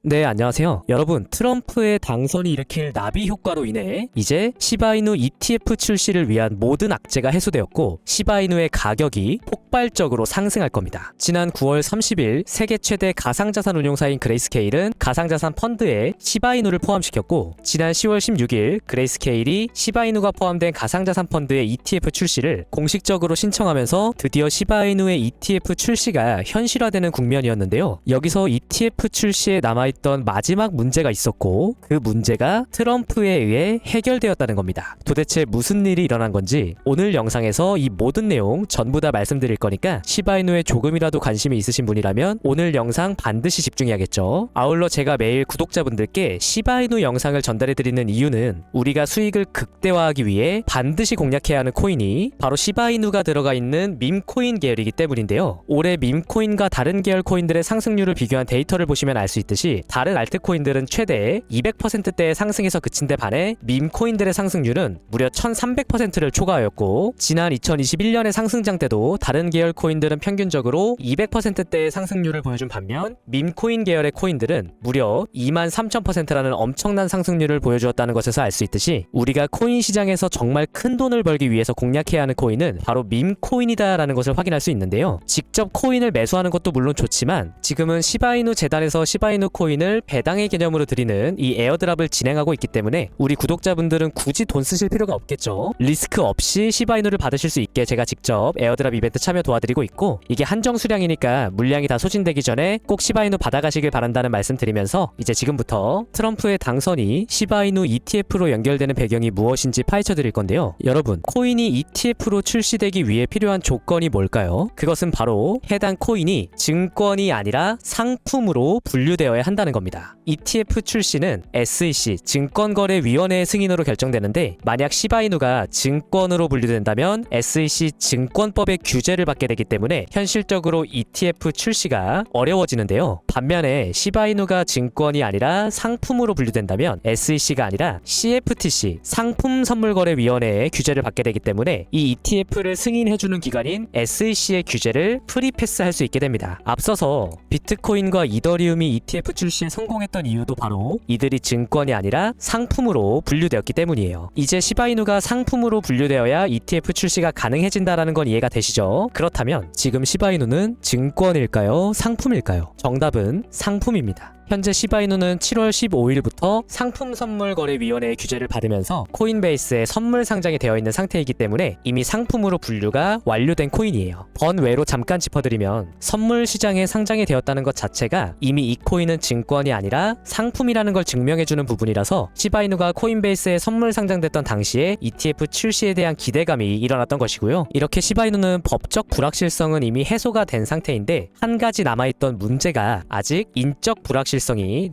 네, 안녕하세요. 여러분, 트럼프의 당선이 일으킬 나비 효과로 인해 이제 시바이누 ETF 출시를 위한 모든 악재가 해소되었고 시바이누의 가격이 폭발적으로 상승할 겁니다. 지난 9월 30일 세계 최대 가상자산 운용사인 그레이스케일은 가상자산 펀드에 시바이누를 포함시켰고 지난 10월 16일 그레이스케일이 시바이누가 포함된 가상자산 펀드의 ETF 출시를 공식적으로 신청하면서 드디어 시바이누의 ETF 출시가 현실화되는 국면이었는데요. 여기서 ETF 출시에 남아있던 마지막 문제가 있었고 그 문제가 트럼프에 의해 해결되었다는 겁니다. 도대체 무슨 일이 일어난 건지 오늘 영상에서 이 모든 내용 전부 다 말씀드릴 거니까 시바이누에 조금이라도 관심이 있으신 분이라면 오늘 영상 반드시 집중해야겠죠. 아울러 제가 매일 구독자분들께 시바이누 영상을 전달해드리는 이유는 우리가 수익을 극대화하기 위해 반드시 공략해야 하는 코인이 바로 시바이누가 들어가 있는 밈코인 계열이기 때문인데요. 올해 밈코인과 다른 계열 코인들의 상승률을 비교한 데이터를 보시면 알 수 있듯이 다른 알트코인들은 최대 200%대의 상승에서 그친 데 반해 밈코인들의 상승률은 무려 1300%를 초과하였고 지난 2021년의 상승장 때도 다른 계열 코인들은 평균적으로 200%대의 상승률을 보여준 반면 밈코인 계열의 코인들은 무려 23000%라는 엄청난 상승률을 보여주었다는 것에서 알 수 있듯이 우리가 코인 시장에서 정말 큰 돈을 벌기 위해서 공략해야 하는 코인은 바로 밈코인이다라는 것을 확인할 수 있는데요. 직접 코인을 매수하는 것도 물론 좋지만 지금은 시바이누 재단에서 시바이누 코인을 배당의 개념으로 드리는 이 에어드랍을 진행하고 있기 때문에 우리 구독자분들은 굳이 돈 쓰실 필요가 없겠죠. 리스크 없이 시바이누를 받으실 수 있게 제가 직접 에어드랍 이벤트 참여 도와드리고 있고 이게 한정 수량이니까 물량이 다 소진되기 전에 꼭 시바이누 받아가시길 바란다는 말씀 드리면서 이제 지금부터 트럼프의 당선이 시바이누 ETF로 연결되는 배경이 무엇인지 파헤쳐 드릴 건데요. 여러분, 코인이 ETF로 출시되기 위해 필요한 조건이 뭘까요? 그것은 바로 해당 코인이 증권이 아니라 상품으로 분류되어야 한다는 겁니다. ETF 출시는 SEC 증권거래위원회의 승인으로 결정되는데 만약 시바이누가 증권으로 분류된다면 SEC 증권법의 규제를 받게 되기 때문에 현실적으로 ETF 출시가 어려워지는데요. 반면에 시바이누가 증권이 아니라 상품으로 분류된다면 SEC가 아니라 CFTC 상품선물거래위원회의 규제를 받게 되기 때문에 이 ETF를 승인해주는 기관인 SEC의 규제를 프리패스할 수 있게 됩니다. 앞서서 비트코인과 이더리움이 ETF 출시에 성공했던 이유도 바로 이들이 증권이 아니라 상품으로 분류되었기 때문이에요. 이제 시바이누가 상품으로 분류되어야 ETF 출시가 가능해진다라는 건 이해가 되시죠? 그렇다면 지금 시바이누는 증권일까요? 상품일까요? 정답은 상품입니다. 현재 시바이누는 7월 15일부터 상품선물거래위원회의 규제를 받으면서 코인베이스에 선물 상장이 되어 있는 상태이기 때문에 이미 상품으로 분류가 완료된 코인이에요. 번외로 잠깐 짚어드리면 선물 시장에 상장이 되었다는 것 자체가 이미 이 코인은 증권이 아니라 상품이라는 걸 증명해주는 부분이라서 시바이누가 코인베이스에 선물 상장됐던 당시에 ETF 출시에 대한 기대감이 일어났던 것이고요. 이렇게 시바이누는 법적 불확실성은 이미 해소가 된 상태인데 한 가지 남아있던 문제가 아직 인적 불확실성이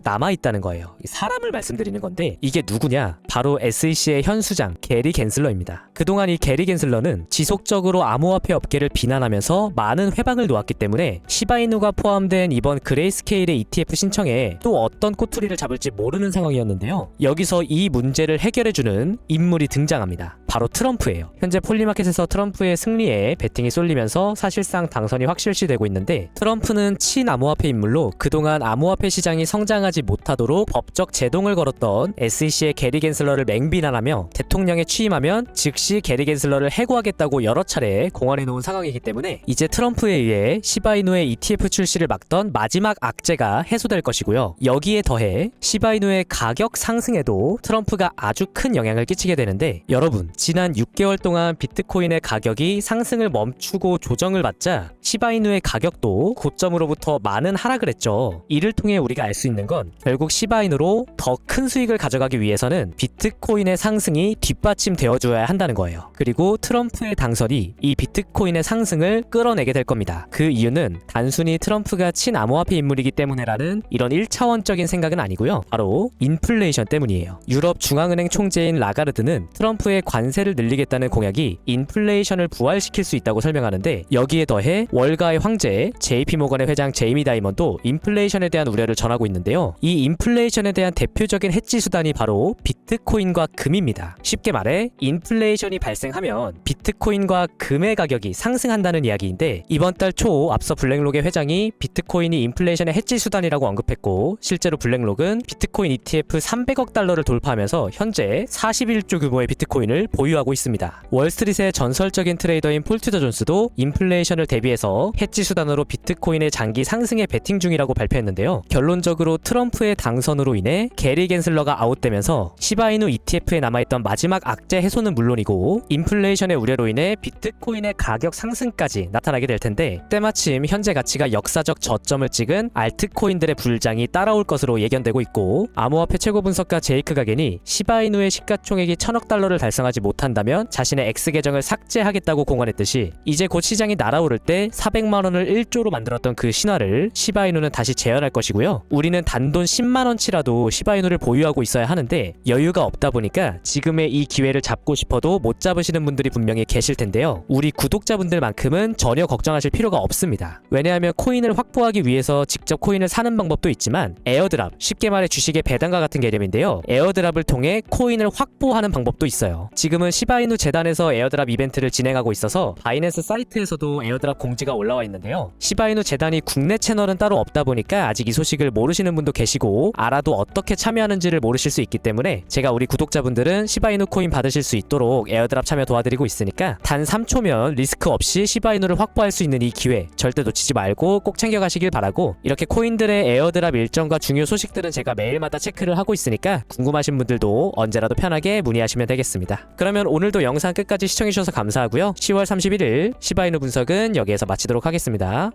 남아있다는 거예요. 사람을 말씀드리는 건데 이게 누구냐? 바로 SEC의 현 수장 게리 겐슬러입니다. 그동안 이 게리 겐슬러는 지속적으로 암호화폐 업계를 비난하면서 많은 회방을 놓았기 때문에 시바이누가 포함된 이번 그레이스케일의 ETF 신청에 또 어떤 꼬투리를 잡을지 모르는 상황이었는데요. 여기서 이 문제를 해결해주는 인물이 등장합니다. 바로 트럼프예요. 현재 폴리마켓에서 트럼프의 승리에 베팅이 쏠리면서 사실상 당선이 확실시되고 있는데 트럼프는 친암호화폐 인물로 그동안 암호화폐 시장이 성장하지 못하도록 법적 제동을 걸었던 SEC의 게리 겐슬러를 맹비난하며 대통령에 취임하면 즉시 게리 겐슬러를 해고하겠다고 여러 차례 공언해 놓은 상황이기 때문에 이제 트럼프에 의해 시바이누의 ETF 출시를 막던 마지막 악재가 해소될 것이고요. 여기에 더해 시바이누의 가격 상승에도 트럼프가 아주 큰 영향을 끼치게 되는데 여러분, 지난 6개월 동안 비트코인의 가격이 상승을 멈추고 조정을 받자 시바이누의 가격도 고점으로부터 많은 하락을 했죠. 이를 통해 우리가 알 수 있는 건 결국 시바이누로 더 큰 수익을 가져가기 위해서는 비트코인의 상승이 뒷받침되어 줘야 한다는 거예요. 그리고 트럼프의 당선이 이 비트코인의 상승을 끌어내게 될 겁니다. 그 이유는 단순히 트럼프가 친암호화폐 인물이기 때문에라는 이런 1차원적인 생각은 아니고요. 바로 인플레이션 때문이에요. 유럽 중앙은행 총재인 라가르드는 트럼프의 관세를 늘리겠다는 공약이 인플레이션을 부활시킬 수 있다고 설명하는데 여기에 더해 월가의 황제 JP모건의 회장 제이미 다이먼도 인플레이션에 대한 우려를 전하고 있는데요. 이 인플레이션에 대한 대표적인 해지 수단이 바로 비트코인 비트코인과 금입니다. 쉽게 말해 인플레이션이 발생하면 비트코인과 금의 가격이 상승한다는 이야기인데, 이번 달 초 앞서 블랙록의 회장이 비트코인이 인플레이션의 해지 수단이라고 언급했고, 실제로 블랙록은 비트코인 ETF 300억 달러를 돌파하면서 현재 41조 규모의 비트코인을 보유하고 있습니다. 월스트리트의 전설적인 트레이더인 폴 투자 존스도 인플레이션을 대비해서 해지 수단으로 비트코인의 장기 상승에 베팅 중이라고 발표했는데요. 결론적으로 트럼프의 당선으로 인해 게리 겐슬러가 아웃되면서 시바이누 ETF에 남아있던 마지막 악재 해소는 물론이고 인플레이션의 우려로 인해 비트코인의 가격 상승까지 나타나게 될 텐데, 때마침 현재 가치가 역사적 저점을 찍은 알트코인들의 불장이 따라올 것으로 예견되고 있고, 암호화폐 최고 분석가 제이크 가겐이 시바이누의 시가총액이 1000억 달러를 달성하지 못한다면 자신의 X 계정을 삭제하겠다고 공언했듯이, 이제 곧 시장이 날아오를 때 400만 원을 1조로 만들었던 그 신화를 시바이누는 다시 재현할 것이고요. 우리는 단돈 10만 원치라도 시바이누를 보유하고 있어야 하는데 여유가 없다 보니까 지금의 이 기회를 잡고 싶어도 못 잡으시는 분들이 분명히 계실 텐데요. 우리 구독자분들만큼은 전혀 걱정하실 필요가 없습니다. 왜냐하면 코인을 확보하기 위해서 직접 코인을 사는 방법도 있지만, 에어드랍, 쉽게 말해 주식의 배당과 같은 개념인데요. 에어드랍을 통해 코인을 확보하는 방법도 있어요. 지금은 시바이누 재단에서 에어드랍 이벤트를 진행하고 있어서 바이낸스 사이트에서도 에어드랍 공지가 올라와 있는데요. 시바이누 재단이 국내 채널은 따로 없다 보니까 아직 이 소식을 모르시는 분도 계시고, 알아도 어떻게 참여하는지를 모르실 수 있기 때문에 제가 우리 구독자분들은 시바이누 코인 받으실 수 있도록 에어드랍 참여 도와드리고 있으니까 단 3초면 리스크 없이 시바이누를 확보할 수 있는 이 기회 절대 놓치지 말고 꼭 챙겨가시길 바라고, 이렇게 코인들의 에어드랍 일정과 중요 소식들은 제가 매일마다 체크를 하고 있으니까 궁금하신 분들도 언제라도 편하게 문의하시면 되겠습니다. 그러면 오늘도 영상 끝까지 시청해주셔서 감사하고요. 10월 31일 시바이누 분석은 여기에서 마치도록 하겠습니다.